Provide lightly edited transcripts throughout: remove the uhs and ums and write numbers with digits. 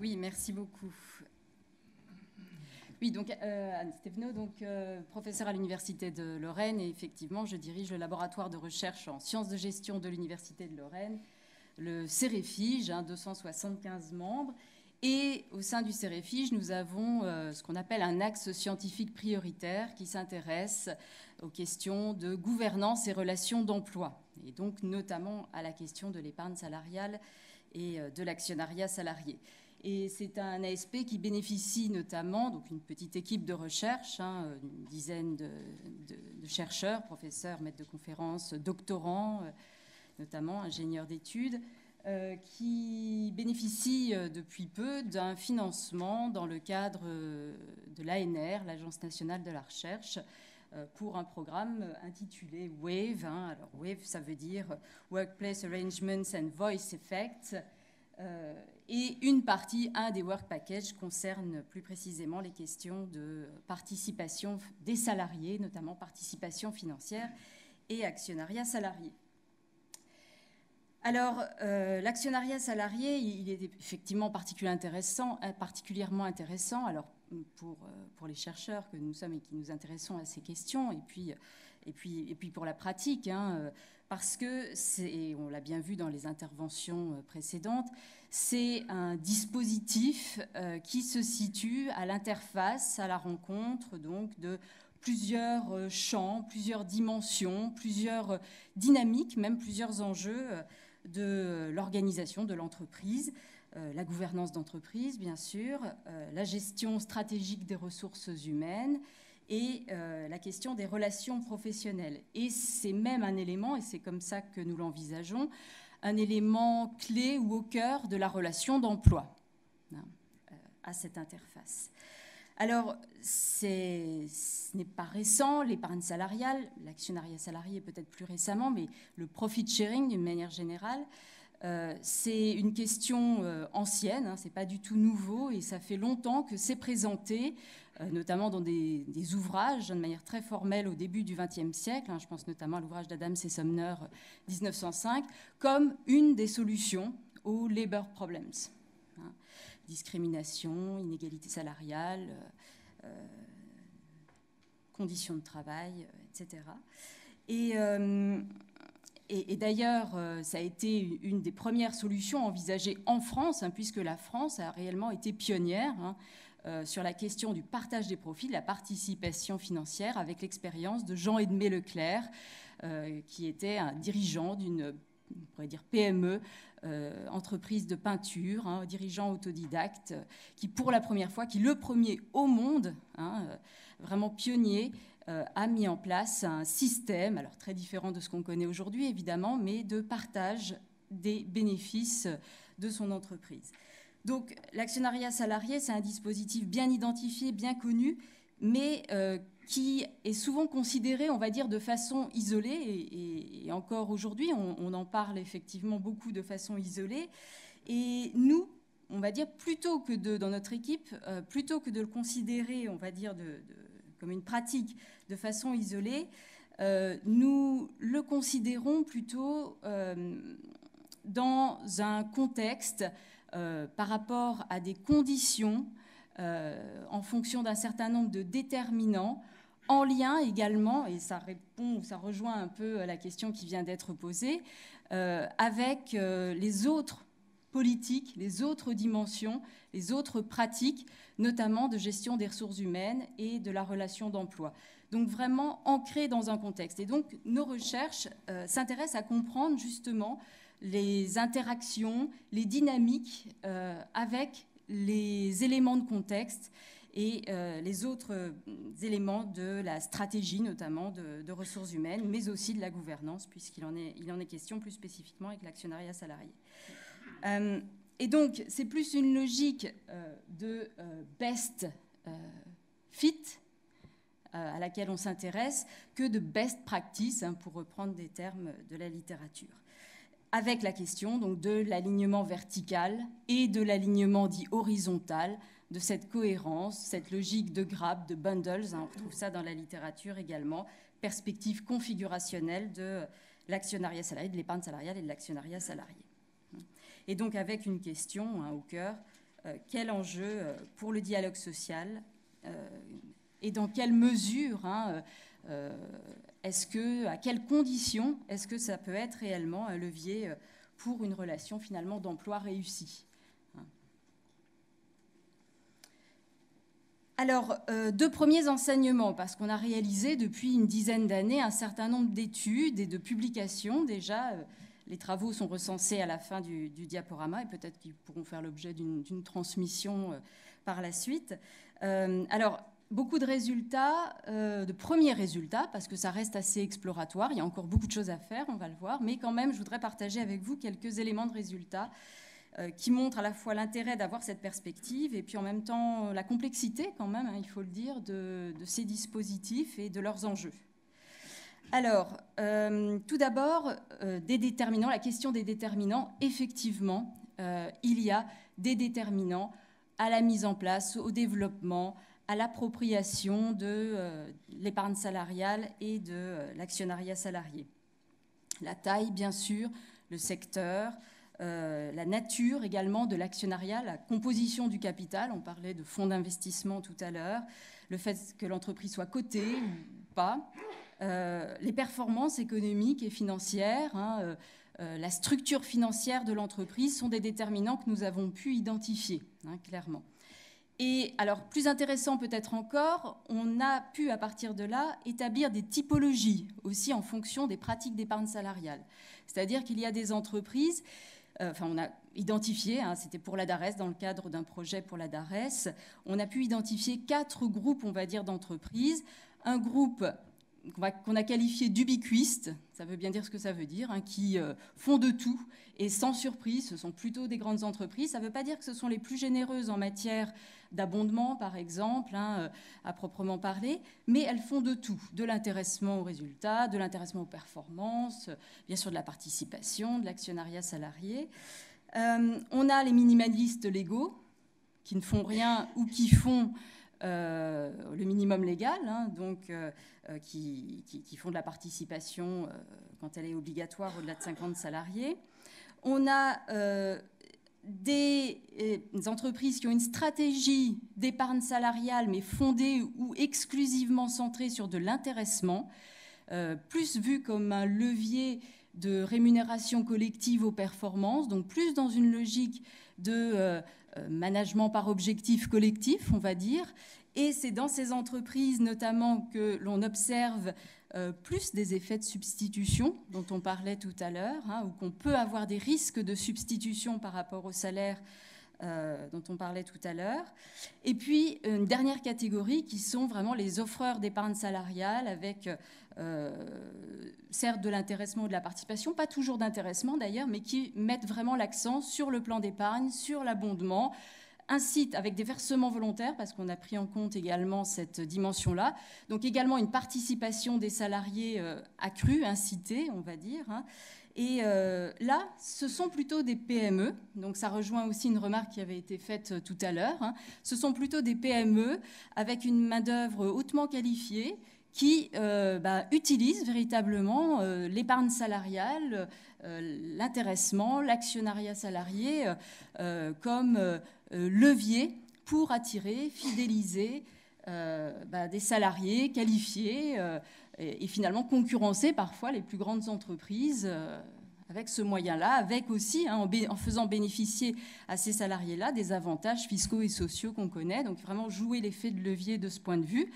Oui, merci beaucoup. Oui, donc Anne Stévenot, professeure à l'Université de Lorraine, et effectivement, je dirige le laboratoire de recherche en sciences de gestion de l'Université de Lorraine, le CEREFIGE, 275 membres. Et au sein du CEREFIGE, nous avons ce qu'on appelle un axe scientifique prioritaire qui s'intéresse aux questions de gouvernance et relations d'emploi, et donc notamment à la question de l'épargne salariale et de l'actionnariat salarié. Et c'est un ASP qui bénéficie notamment, donc une petite équipe de recherche, une dizaine de chercheurs, professeurs, maîtres de conférences, doctorants, notamment ingénieurs d'études, qui bénéficient depuis peu d'un financement dans le cadre de l'ANR, l'Agence nationale de la recherche, pour un programme intitulé WAVE. Alors WAVE, ça veut dire Workplace Arrangements and Voice Effects. Et une partie, un des work packages, concerne plus précisément les questions de participation des salariés, notamment participation financière et actionnariat salarié. Alors, l'actionnariat salarié, il est effectivement particulièrement intéressant alors, pour les chercheurs que nous sommes et qui nous intéressons à ces questions, et puis pour la pratique, parce que, on l'a bien vu dans les interventions précédentes, c'est un dispositif qui se situe à l'interface, à la rencontre donc de plusieurs champs, plusieurs dimensions, plusieurs dynamiques, même plusieurs enjeux de l'organisation de l'entreprise, la gouvernance d'entreprise, bien sûr, la gestion stratégique des ressources humaines et la question des relations professionnelles. Et c'est même un élément, et c'est comme ça que nous l'envisageons, un élément clé ou au cœur de la relation d'emploi à cette interface. Alors, ce n'est pas récent, l'épargne salariale, l'actionnariat salarié peut-être plus récemment, mais le profit sharing d'une manière générale, c'est une question ancienne, c'est pas du tout nouveau, et ça fait longtemps que c'est présenté, notamment dans des ouvrages de manière très formelle au début du XXe siècle, je pense notamment à l'ouvrage d'Adams et Sumner 1905, comme une des solutions aux labor problems. Discrimination, inégalité salariale, conditions de travail, etc. Et d'ailleurs, ça a été une des premières solutions envisagées en France, puisque la France a réellement été pionnière sur la question du partage des profits, de la participation financière, avec l'expérience de Jean-Edmé Leclerc, qui était un dirigeant d'une, on pourrait dire, PME, entreprise de peinture, dirigeant autodidacte, qui pour la première fois, qui le premier au monde, vraiment pionnier, a mis en place un système, alors très différent de ce qu'on connaît aujourd'hui évidemment, mais de partage des bénéfices de son entreprise. Donc l'actionnariat salarié, c'est un dispositif bien identifié, bien connu, mais qui est souvent considéré, on va dire, de façon isolée, et encore aujourd'hui, on en parle effectivement beaucoup de façon isolée. Et nous, on va dire, plutôt que dans notre équipe, plutôt que de le considérer, on va dire, comme une pratique de façon isolée, nous le considérons plutôt dans un contexte par rapport à des conditions en fonction d'un certain nombre de déterminants, en lien également, et ça répond, ça rejoint un peu la question qui vient d'être posée, avec les autres politiques, les autres dimensions, les autres pratiques, notamment de gestion des ressources humaines et de la relation d'emploi. Donc vraiment ancré dans un contexte. Et donc nos recherches s'intéressent à comprendre justement les interactions, les dynamiques avec les éléments de contexte et les autres éléments de la stratégie, notamment de ressources humaines, mais aussi de la gouvernance, puisqu'il en est question plus spécifiquement avec l'actionnariat salarié. Et donc, c'est plus une logique de best fit à laquelle on s'intéresse que de best practice, pour reprendre des termes de la littérature. Avec la question donc, de l'alignement vertical et de l'alignement dit horizontal, de cette cohérence, cette logique de grappes, de bundles, on retrouve ça dans la littérature également, perspective configurationnelle de l'actionnariat salarié, de l'épargne salariale et de l'actionnariat salarié. Et donc avec une question au cœur, quel enjeu pour le dialogue social et dans quelle mesure, à quelles conditions est-ce que ça peut être réellement un levier pour une relation finalement d'emploi réussie. Alors, deux premiers enseignements, parce qu'on a réalisé depuis une dizaine d'années un certain nombre d'études et de publications. Déjà, les travaux sont recensés à la fin du diaporama et peut-être qu'ils pourront faire l'objet d'une transmission par la suite. Alors, beaucoup de résultats, de premiers résultats, parce que ça reste assez exploratoire. Il y a encore beaucoup de choses à faire, on va le voir. Mais quand même, je voudrais partager avec vous quelques éléments de résultats qui montre à la fois l'intérêt d'avoir cette perspective et puis en même temps la complexité quand même, il faut le dire, de ces dispositifs et de leurs enjeux. Alors, tout d'abord, des déterminants, la question des déterminants. Effectivement, il y a des déterminants à la mise en place, au développement, à l'appropriation de l'épargne salariale et de l'actionnariat salarié. La taille, bien sûr, le secteur, la nature également de l'actionnariat, la composition du capital, on parlait de fonds d'investissement tout à l'heure, le fait que l'entreprise soit cotée ou pas, les performances économiques et financières, la structure financière de l'entreprise sont des déterminants que nous avons pu identifier, clairement. Et alors, plus intéressant peut-être encore, on a pu à partir de là établir des typologies aussi en fonction des pratiques d'épargne salariale. C'est-à-dire qu'il y a des entreprises... on a identifié, c'était pour la DARES, dans le cadre d'un projet pour la DARES, on a pu identifier 4 groupes, on va dire, d'entreprises. Un groupe qu'on a qualifié d'ubiquiste, ça veut bien dire ce que ça veut dire, qui font de tout, et sans surprise, ce sont plutôt des grandes entreprises. Ça ne veut pas dire que ce sont les plus généreuses en matière d'abondement, par exemple, à proprement parler, mais elles font de tout, de l'intéressement aux résultats, de l'intéressement aux performances, bien sûr de la participation, de l'actionnariat salarié. On a les minimalistes légaux, qui ne font rien ou qui font le minimum légal, donc qui font de la participation quand elle est obligatoire au-delà de 50 salariés. On a des entreprises qui ont une stratégie d'épargne salariale, mais fondée ou exclusivement centrée sur de l'intéressement, plus vue comme un levier de rémunération collective aux performances, donc plus dans une logique de management par objectif collectif, on va dire. Et c'est dans ces entreprises notamment que l'on observe plus des effets de substitution dont on parlait tout à l'heure, où qu'on peut avoir des risques de substitution par rapport au salaire dont on parlait tout à l'heure. Et puis une dernière catégorie qui sont vraiment les offreurs d'épargne salariale avec certes de l'intéressement ou de la participation, pas toujours d'intéressement d'ailleurs, mais qui mettent vraiment l'accent sur le plan d'épargne, sur l'abondement, incitent avec des versements volontaires, parce qu'on a pris en compte également cette dimension-là, donc également une participation des salariés accrue, incitée, on va dire. Et là, ce sont plutôt des PME, donc ça rejoint aussi une remarque qui avait été faite tout à l'heure. Ce sont plutôt des PME avec une main-d'œuvre hautement qualifiée qui utilisent véritablement l'épargne salariale, l'intéressement, l'actionnariat salarié comme levier pour attirer, fidéliser des salariés qualifiés et finalement concurrencer parfois les plus grandes entreprises avec ce moyen-là, avec aussi, en faisant bénéficier à ces salariés-là des avantages fiscaux et sociaux qu'on connaît, donc vraiment jouer l'effet de levier de ce point de vue.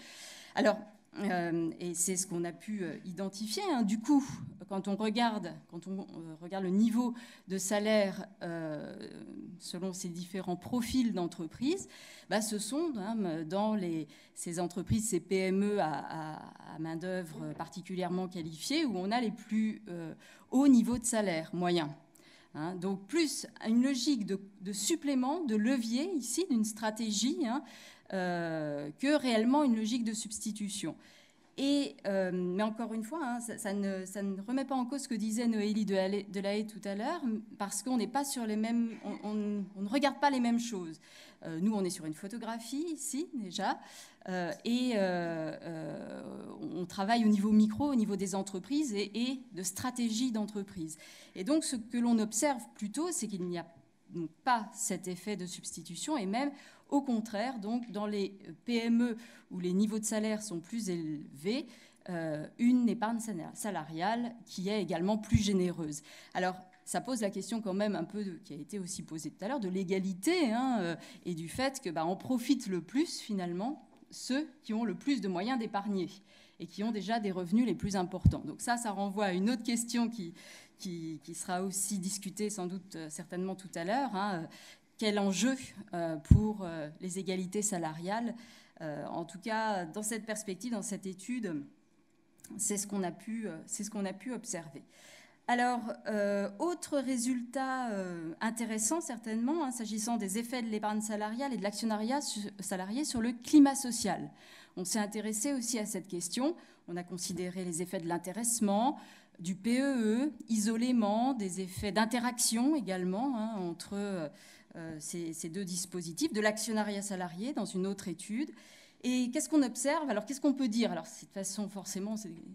Alors, et c'est ce qu'on a pu identifier. Du coup, quand on regarde le niveau de salaire selon ces différents profils d'entreprises, ce sont dans ces entreprises, ces PME à main-d'œuvre particulièrement qualifiée, où on a les plus hauts niveaux de salaire moyen. Donc plus une logique de supplément, de levier ici, d'une stratégie, que réellement une logique de substitution. Mais encore une fois, ça ne remet pas en cause ce que disait Noélie Delahaye tout à l'heure, parce qu'on n'est pas sur les mêmes, on ne regarde pas les mêmes choses. Nous, on est sur une photographie ici déjà, et on travaille au niveau micro, au niveau des entreprises et de stratégie d'entreprise. Et donc, ce que l'on observe plutôt, c'est qu'il n'y a donc pas cet effet de substitution, et même au contraire, donc dans les PME où les niveaux de salaire sont plus élevés, une épargne salariale qui est également plus généreuse. Alors, ça pose la question quand même un peu, qui a été aussi posée tout à l'heure, de l'égalité et du fait que on profite le plus finalement ceux qui ont le plus de moyens d'épargner et qui ont déjà des revenus les plus importants. Donc ça renvoie à une autre question qui sera aussi discutée sans doute certainement tout à l'heure. Quel enjeu pour les égalités salariales? En tout cas, dans cette perspective, dans cette étude, c'est ce qu'on a pu observer. Alors, autre résultat intéressant certainement, s'agissant des effets de l'épargne salariale et de l'actionnariat salarié sur le climat social. On s'est intéressé aussi à cette question. On a considéré les effets de l'intéressement, du PEE, isolément, des effets d'interaction également entre ces deux dispositifs, de l'actionnariat salarié dans une autre étude. Et qu'est-ce qu'on observe? Alors, qu'est-ce qu'on peut dire? Alors, de toute façon, forcément,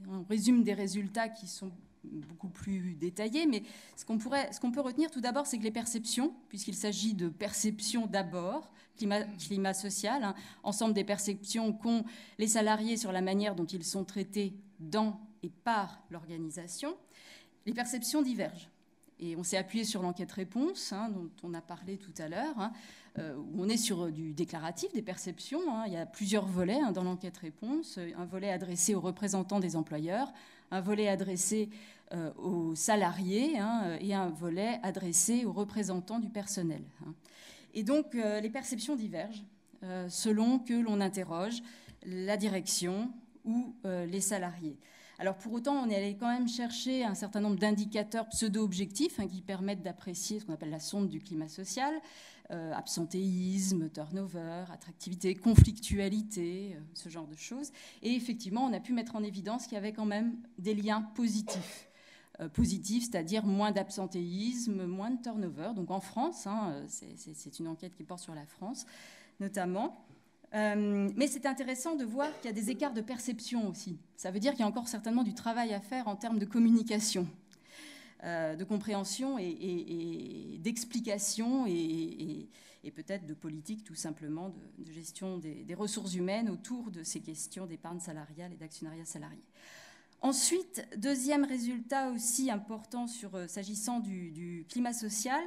on résume des résultats qui sont beaucoup plus détaillés, mais ce qu'on peut retenir tout d'abord, c'est que les perceptions, puisqu'il s'agit de perceptions d'abord, climat social, ensemble des perceptions qu'ont les salariés sur la manière dont ils sont traités dans et par l'organisation, les perceptions divergent. Et on s'est appuyé sur l'enquête-réponse, dont on a parlé tout à l'heure, où on est sur du déclaratif, des perceptions. Il y a plusieurs volets dans l'enquête-réponse. Un volet adressé aux représentants des employeurs, un volet adressé aux salariés et un volet adressé aux représentants du personnel. Et donc, les perceptions divergent selon que l'on interroge la direction ou les salariés. Alors pour autant, on est allé quand même chercher un certain nombre d'indicateurs pseudo-objectifs qui permettent d'apprécier ce qu'on appelle la sonde du climat social, absentéisme, turnover, attractivité, conflictualité, ce genre de choses. Et effectivement, on a pu mettre en évidence qu'il y avait quand même des liens positifs. Positifs, c'est-à-dire moins d'absentéisme, moins de turnover. Donc en France, c'est une enquête qui porte sur la France notamment. Mais c'est intéressant de voir qu'il y a des écarts de perception aussi. Ça veut dire qu'il y a encore certainement du travail à faire en termes de communication, de compréhension et d'explication et peut-être de politique tout simplement, de gestion des ressources humaines autour de ces questions d'épargne salariale et d'actionnariat salarié. Ensuite, deuxième résultat aussi important s'agissant du climat social,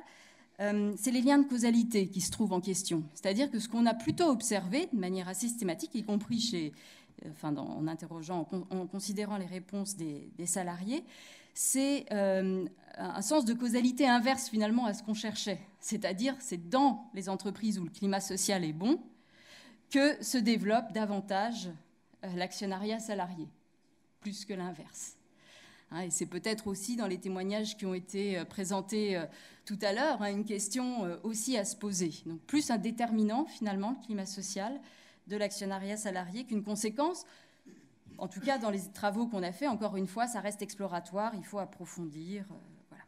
c'est les liens de causalité qui se trouvent en question. C'est-à-dire que ce qu'on a plutôt observé de manière assez systématique, y compris en interrogeant, en considérant les réponses des salariés, c'est un sens de causalité inverse finalement à ce qu'on cherchait. C'est-à-dire c'est dans les entreprises où le climat social est bon que se développe davantage l'actionnariat salarié, plus que l'inverse. Et c'est peut-être aussi dans les témoignages qui ont été présentés tout à l'heure une question aussi à se poser. Donc plus un déterminant finalement, le climat social de l'actionnariat salarié qu'une conséquence. En tout cas, dans les travaux qu'on a fait, encore une fois, ça reste exploratoire, il faut approfondir. Voilà.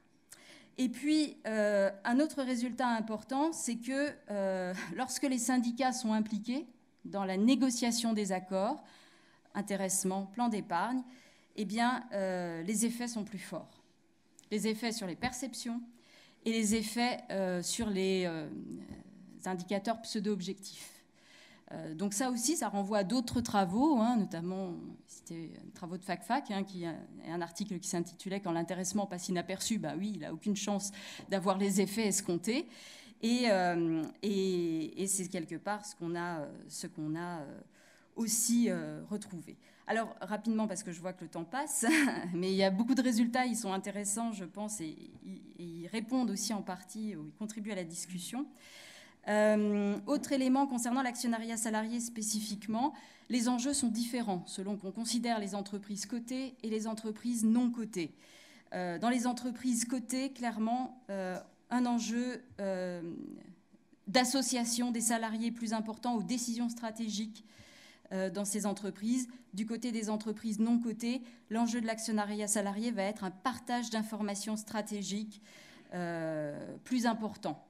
Et puis, un autre résultat important, c'est que lorsque les syndicats sont impliqués dans la négociation des accords, intéressement, plan d'épargne, eh bien, les effets sont plus forts. Les effets sur les perceptions et les effets sur les indicateurs pseudo-objectifs. Donc ça aussi, ça renvoie à d'autres travaux, notamment, c'était travaux de FacFac, qui est un article qui s'intitulait « Quand l'intéressement passe inaperçu », oui, il n'a aucune chance d'avoir les effets escomptés. Et c'est quelque part ce qu'on a aussi retrouvé. Alors, rapidement, parce que je vois que le temps passe, mais il y a beaucoup de résultats, ils sont intéressants, je pense, et ils répondent aussi en partie, ou ils contribuent à la discussion. Autre élément concernant l'actionnariat salarié spécifiquement, les enjeux sont différents selon qu'on considère les entreprises cotées et les entreprises non cotées. Dans les entreprises cotées, clairement, un enjeu d'association des salariés plus important aux décisions stratégiques dans ces entreprises. Du côté des entreprises non cotées, l'enjeu de l'actionnariat salarié va être un partage d'informations stratégiques plus important.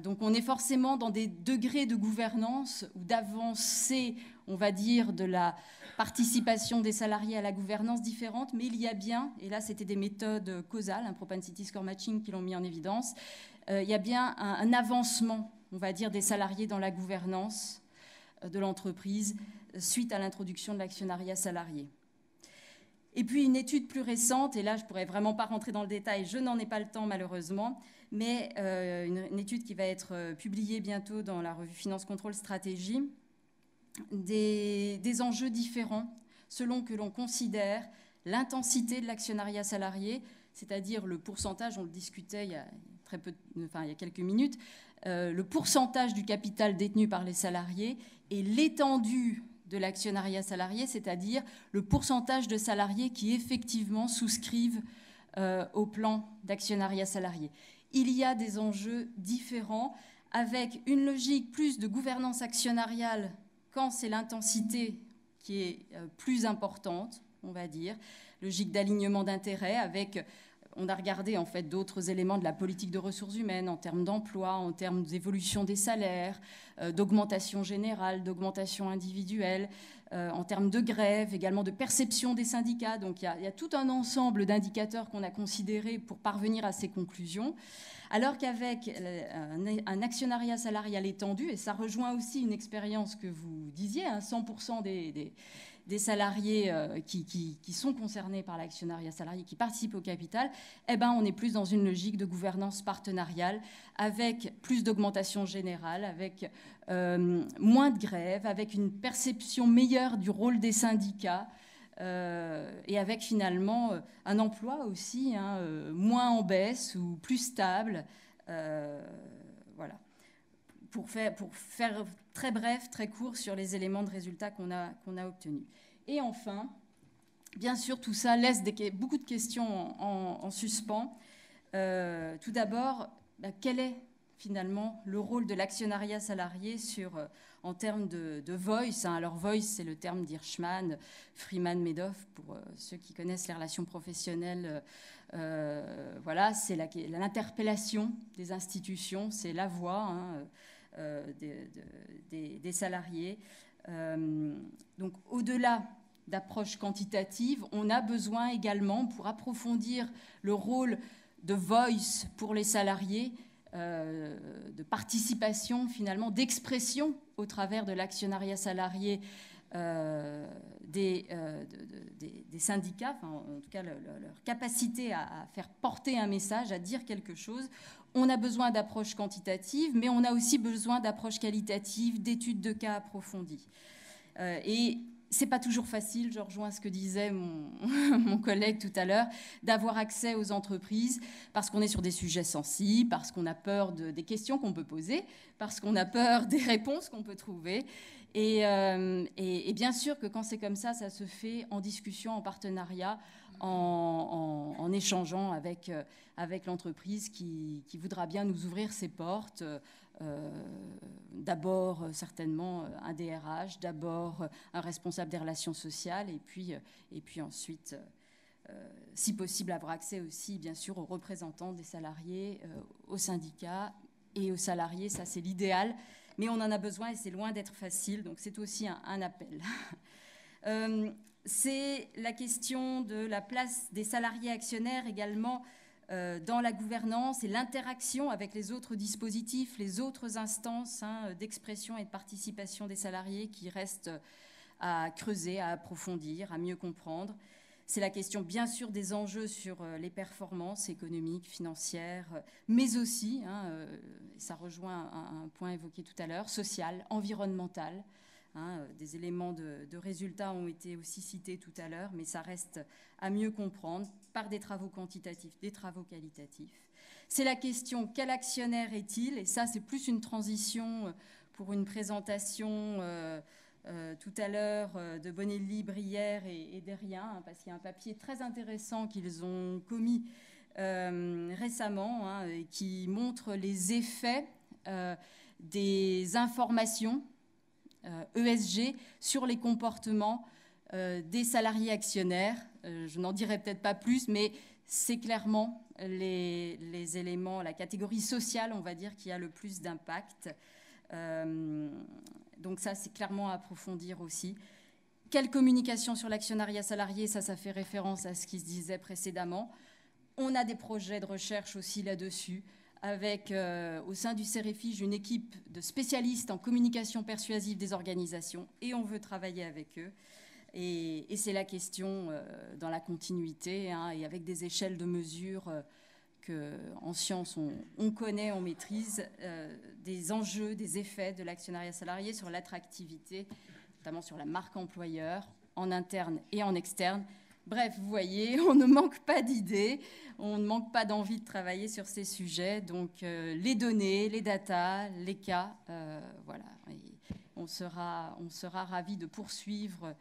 Donc on est forcément dans des degrés de gouvernance ou d'avancée, on va dire, de la participation des salariés à la gouvernance différente, mais il y a bien, et là c'était des méthodes causales, propensity score matching qui l'ont mis en évidence, il y a bien un avancement, on va dire, des salariés dans la gouvernance de l'entreprise suite à l'introduction de l'actionnariat salarié. Et puis une étude plus récente, et là je ne pourrais vraiment pas rentrer dans le détail, je n'en ai pas le temps malheureusement, mais une étude qui va être publiée bientôt dans la revue Finance Contrôle Stratégie, des enjeux différents selon que l'on considère l'intensité de l'actionnariat salarié, c'est-à-dire le pourcentage, on le discutait il y a quelques minutes, le pourcentage du capital détenu par les salariés et l'étendue de l'actionnariat salarié, c'est-à-dire le pourcentage de salariés qui effectivement souscrivent au plan d'actionnariat salarié. Il y a des enjeux différents avec une logique plus de gouvernance actionnariale quand c'est l'intensité qui est plus importante, on va dire, logique d'alignement d'intérêts avec... On a regardé en fait d'autres éléments de la politique de ressources humaines en termes d'emploi, en termes d'évolution des salaires, d'augmentation générale, d'augmentation individuelle, en termes de grève, également de perception des syndicats. Donc il y a tout un ensemble d'indicateurs qu'on a considérés pour parvenir à ces conclusions. Alors qu'avec un actionnariat salarial étendu, et ça rejoint aussi une expérience que vous disiez, 100% des salariés qui sont concernés par l'actionnariat salarié, qui participent au capital, eh ben, on est plus dans une logique de gouvernance partenariale, avec plus d'augmentation générale, avec moins de grève, avec une perception meilleure du rôle des syndicats, et avec finalement un emploi aussi moins en baisse ou plus stable. Voilà. Pour faire très bref, très court sur les éléments de résultats qu'on a obtenus. Et enfin, bien sûr, tout ça laisse beaucoup de questions en suspens. Tout d'abord, quel est finalement le rôle de l'actionnariat salarié en termes de voice. Alors voice, c'est le terme d'Hirschman, Freeman, Madoff, pour ceux qui connaissent les relations professionnelles. Voilà, c'est l'interpellation des institutions, c'est la voix des salariés. Donc au-delà d'approches quantitatives, on a besoin également, pour approfondir le rôle de voice pour les salariés, de participation finalement, d'expression au travers de l'actionnariat salarié des syndicats, enfin, en tout cas leur capacité à faire porter un message, à dire quelque chose. On a besoin d'approches quantitatives, mais on a aussi besoin d'approches qualitatives, d'études de cas approfondies. Et c'est pas toujours facile, je rejoins ce que disait mon collègue tout à l'heure, d'avoir accès aux entreprises parce qu'on est sur des sujets sensibles, parce qu'on a peur des questions qu'on peut poser, parce qu'on a peur des réponses qu'on peut trouver. Et bien sûr que quand c'est comme ça se fait en discussion, en partenariat, en échangeant avec l'entreprise qui voudra bien nous ouvrir ses portes. D'abord certainement un DRH, d'abord un responsable des relations sociales, et puis ensuite, si possible, avoir accès aussi, bien sûr, aux représentants des salariés, aux syndicats et aux salariés. Ça, c'est l'idéal, mais on en a besoin et c'est loin d'être facile, donc c'est aussi un appel. C'est la question de la place des salariés actionnaires également dans la gouvernance et l'interaction avec les autres dispositifs, les autres instances d'expression et de participation des salariés qui restent à creuser, à approfondir, à mieux comprendre. C'est la question, bien sûr, des enjeux sur les performances économiques, financières, mais aussi, ça rejoint un point évoqué tout à l'heure, social, environnemental. Des éléments de résultats ont été aussi cités tout à l'heure, mais ça reste à mieux comprendre par des travaux quantitatifs, des travaux qualitatifs. C'est la question, quel actionnaire est-il? Et ça, c'est plus une transition pour une présentation tout à l'heure de Bonelli, Brière et Derrien, parce qu'il y a un papier très intéressant qu'ils ont commis récemment et qui montre les effets des informations ESG sur les comportements des salariés actionnaires. Je n'en dirai peut-être pas plus, mais c'est clairement les éléments, la catégorie sociale, on va dire, qui a le plus d'impact. Donc ça, c'est clairement à approfondir aussi. Quelle communication sur l'actionnariat salarié? Ça fait référence à ce qui se disait précédemment. On a des projets de recherche aussi là-dessus, avec au sein du CEREFIGE une équipe de spécialistes en communication persuasive des organisations, et on veut travailler avec eux. Et c'est la question dans la continuité, hein, et avec des échelles de mesure qu'en sciences on connaît, on maîtrise, des enjeux, des effets de l'actionnariat salarié sur l'attractivité, notamment sur la marque employeur, en interne et en externe. Bref, vous voyez, on ne manque pas d'idées, on ne manque pas d'envie de travailler sur ces sujets. Donc les données, les datas, les cas, voilà. Et on sera ravis de poursuivre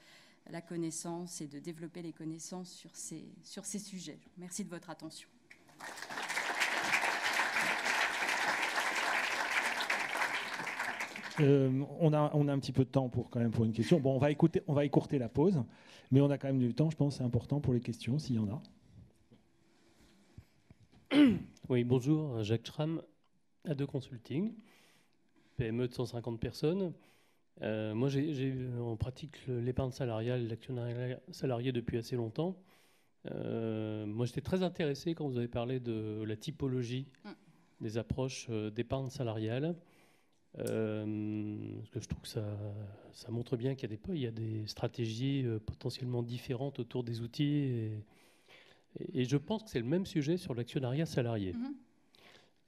la connaissance et de développer les connaissances sur ces sujets. Merci de votre attention. On a un petit peu de temps pour une question. Bon, on va écourter la pause, mais on a quand même du temps, je pense, c'est important pour les questions, s'il y en a. Oui, bonjour, Jacques Schramm, A2 Consulting, PME de 150 personnes. Moi, on pratique l'épargne salariale, l'actionnariat salarié depuis assez longtemps. Moi, j'étais très intéressé quand vous avez parlé de la typologie des approches d'épargne salariale. Parce que je trouve que ça montre bien qu'il y a des stratégies potentiellement différentes autour des outils. Et je pense que c'est le même sujet sur l'actionnariat salarié.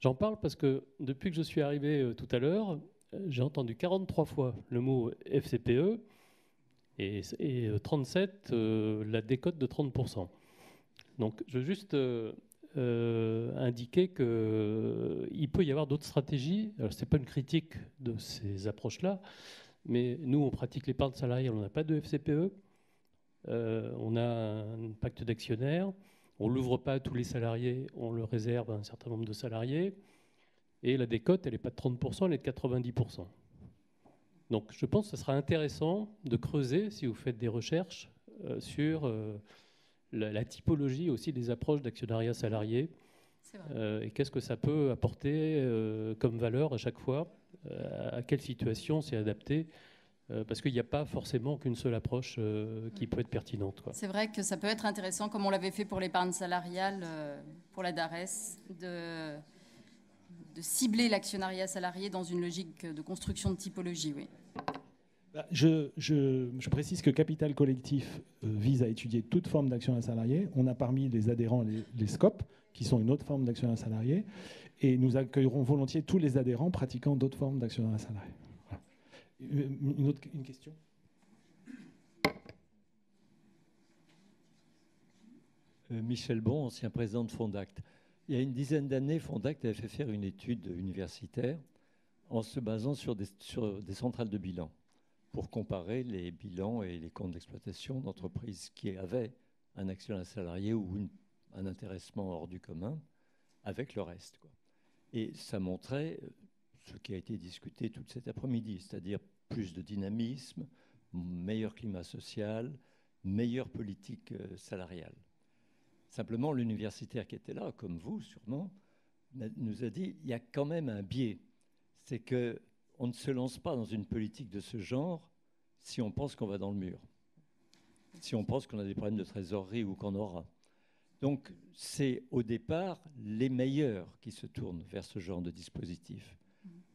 J'en parle parce que depuis que je suis arrivé tout à l'heure, j'ai entendu 43 fois le mot FCPE et 37 la décote de 30%. Donc je veux juste indiquer qu'il peut y avoir d'autres stratégies. Alors, ce n'est pas une critique de ces approches-là, mais nous, on pratique l'épargne salariale, on n'a pas de FCPE, on a un pacte d'actionnaires, on ne l'ouvre pas à tous les salariés, on le réserve à un certain nombre de salariés, et la décote, elle n'est pas de 30%, elle est de 90%. Donc je pense que ce sera intéressant de creuser, si vous faites des recherches, sur la typologie aussi des approches d'actionnariat salarié. Et qu'est-ce que ça peut apporter comme valeur à chaque fois, à quelle situation c'est adapté, parce qu'il n'y a pas forcément qu'une seule approche qui peut être pertinente, quoi. C'est vrai que ça peut être intéressant, comme on l'avait fait pour l'épargne salariale, pour la DARES, de cibler l'actionnariat salarié dans une logique de construction de typologie, oui. Je précise que Capital Collectif vise à étudier toute forme d'actionnariat salarié. On a parmi les adhérents les SCOP, qui sont une autre forme d'actionnariat salarié, et nous accueillerons volontiers tous les adhérents pratiquant d'autres formes d'actionnariat salarié. Voilà. Une question ? Michel Bon, ancien président de Fondact. Il y a une dizaine d'années, Fondact avait fait faire une étude universitaire en se basant sur des centrales de bilan, pour comparer les bilans et les comptes d'exploitation d'entreprises qui avaient un actionnaire salarié ou un intéressement hors du commun avec le reste, quoi. Et ça montrait ce qui a été discuté tout cet après-midi, c'est-à-dire plus de dynamisme, meilleur climat social, meilleure politique salariale. Simplement, l'universitaire qui était là, comme vous sûrement, nous a dit il y a quand même un biais. C'est que on ne se lance pas dans une politique de ce genre si on pense qu'on va dans le mur, si on pense qu'on a des problèmes de trésorerie ou qu'on aura. Donc, c'est au départ les meilleurs qui se tournent vers ce genre de dispositif.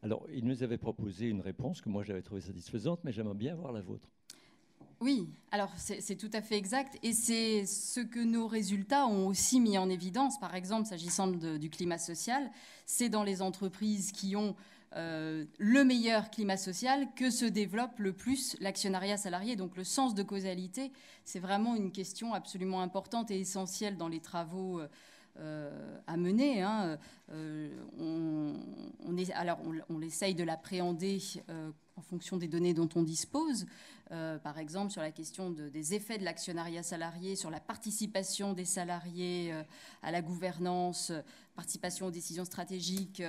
Alors, il nous avait proposé une réponse que moi j'avais trouvée satisfaisante, mais j'aimerais bien voir la vôtre. Oui, alors c'est tout à fait exact. Et c'est ce que nos résultats ont aussi mis en évidence. Par exemple, s'agissant du climat social, c'est dans les entreprises qui ont le meilleur climat social que se développe le plus l'actionnariat salarié. Donc le sens de causalité, c'est vraiment une question absolument importante et essentielle dans les travaux à mener. Hein. On essaye de l'appréhender en fonction des données dont on dispose. Par exemple, sur la question des effets de l'actionnariat salarié, sur la participation des salariés à la gouvernance, participation aux décisions stratégiques,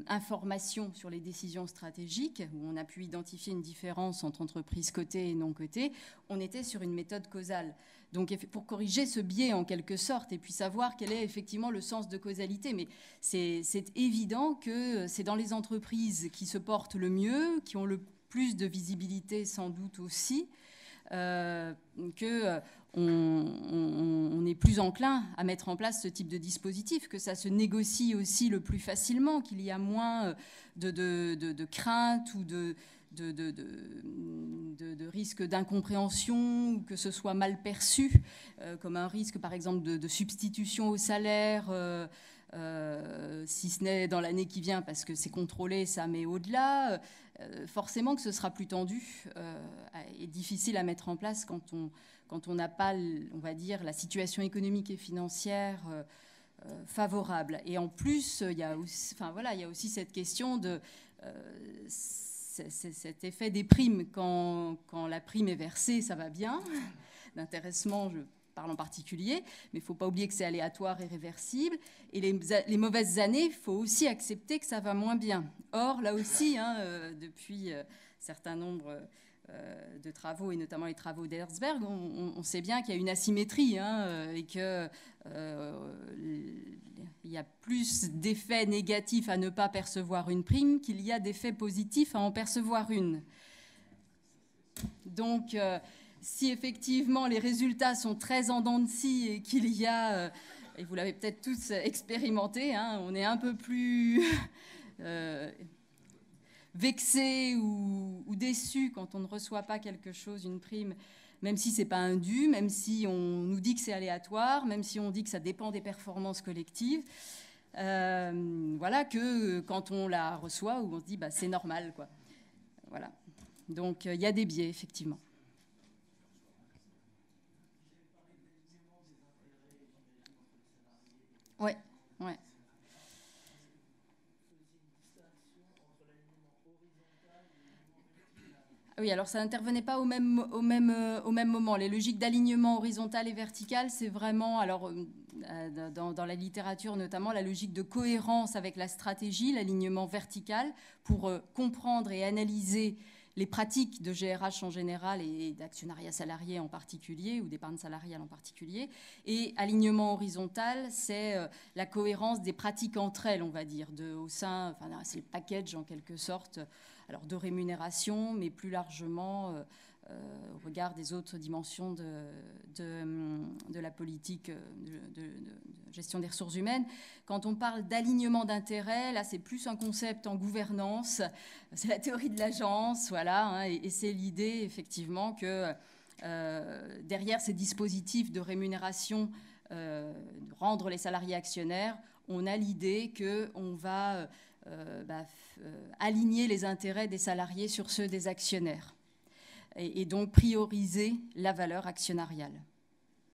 information sur les décisions stratégiques, où on a pu identifier une différence entre entreprises cotées et non cotées, on était sur une méthode causale. Donc pour corriger ce biais en quelque sorte et puis savoir quel est effectivement le sens de causalité. Mais c'est évident que c'est dans les entreprises qui se portent le mieux, qui ont le plus de visibilité sans doute aussi, que on est plus enclin à mettre en place ce type de dispositif, que ça se négocie aussi le plus facilement, qu'il y a moins de craintes ou de risque d'incompréhension, ou que ce soit mal perçu, comme un risque par exemple de substitution au salaire, si ce n'est dans l'année qui vient parce que c'est contrôlé, ça, mais au-delà, forcément que ce sera plus tendu et difficile à mettre en place quand on n'a pas, on va dire, la situation économique et financière favorable. Et en plus, il y a aussi cette question de cet effet des primes. Quand la prime est versée, ça va bien. L'intéressement, je parle en particulier, mais il ne faut pas oublier que c'est aléatoire et réversible. Et les mauvaises années, il faut aussi accepter que ça va moins bien. Or, là aussi, depuis un certain nombre de travaux, et notamment les travaux d'Herzberg, on sait bien qu'il y a une asymétrie et qu'il y a plus d'effets négatifs à ne pas percevoir une prime qu'il y a d'effets positifs à en percevoir une. Donc, si effectivement les résultats sont très en dents de scie et qu'il y a, et vous l'avez peut-être tous expérimenté, on est un peu plus vexé ou déçu quand on ne reçoit pas quelque chose, une prime, même si ce n'est pas un dû, même si on nous dit que c'est aléatoire, même si on dit que ça dépend des performances collectives. Voilà, que quand on la reçoit, où on se dit c'est normal, quoi. Voilà. Donc il y a des biais, effectivement. Ouais, ouais. Oui, alors ça n'intervenait pas au même moment. Les logiques d'alignement horizontal et vertical, c'est vraiment, alors dans la littérature notamment, la logique de cohérence avec la stratégie, l'alignement vertical, pour comprendre et analyser les pratiques de GRH en général et d'actionnariat salarié en particulier, ou d'épargne salariale en particulier. Et alignement horizontal, c'est la cohérence des pratiques entre elles, on va dire, c'est le package en quelque sorte, alors de rémunération, mais plus largement au regard des autres dimensions de la politique de gestion des ressources humaines. Quand on parle d'alignement d'intérêts, là c'est plus un concept en gouvernance, c'est la théorie de l'agence, voilà, et c'est l'idée effectivement que derrière ces dispositifs de rémunération, rendre les salariés actionnaires, on a l'idée qu'on va aligner les intérêts des salariés sur ceux des actionnaires et donc prioriser la valeur actionnariale.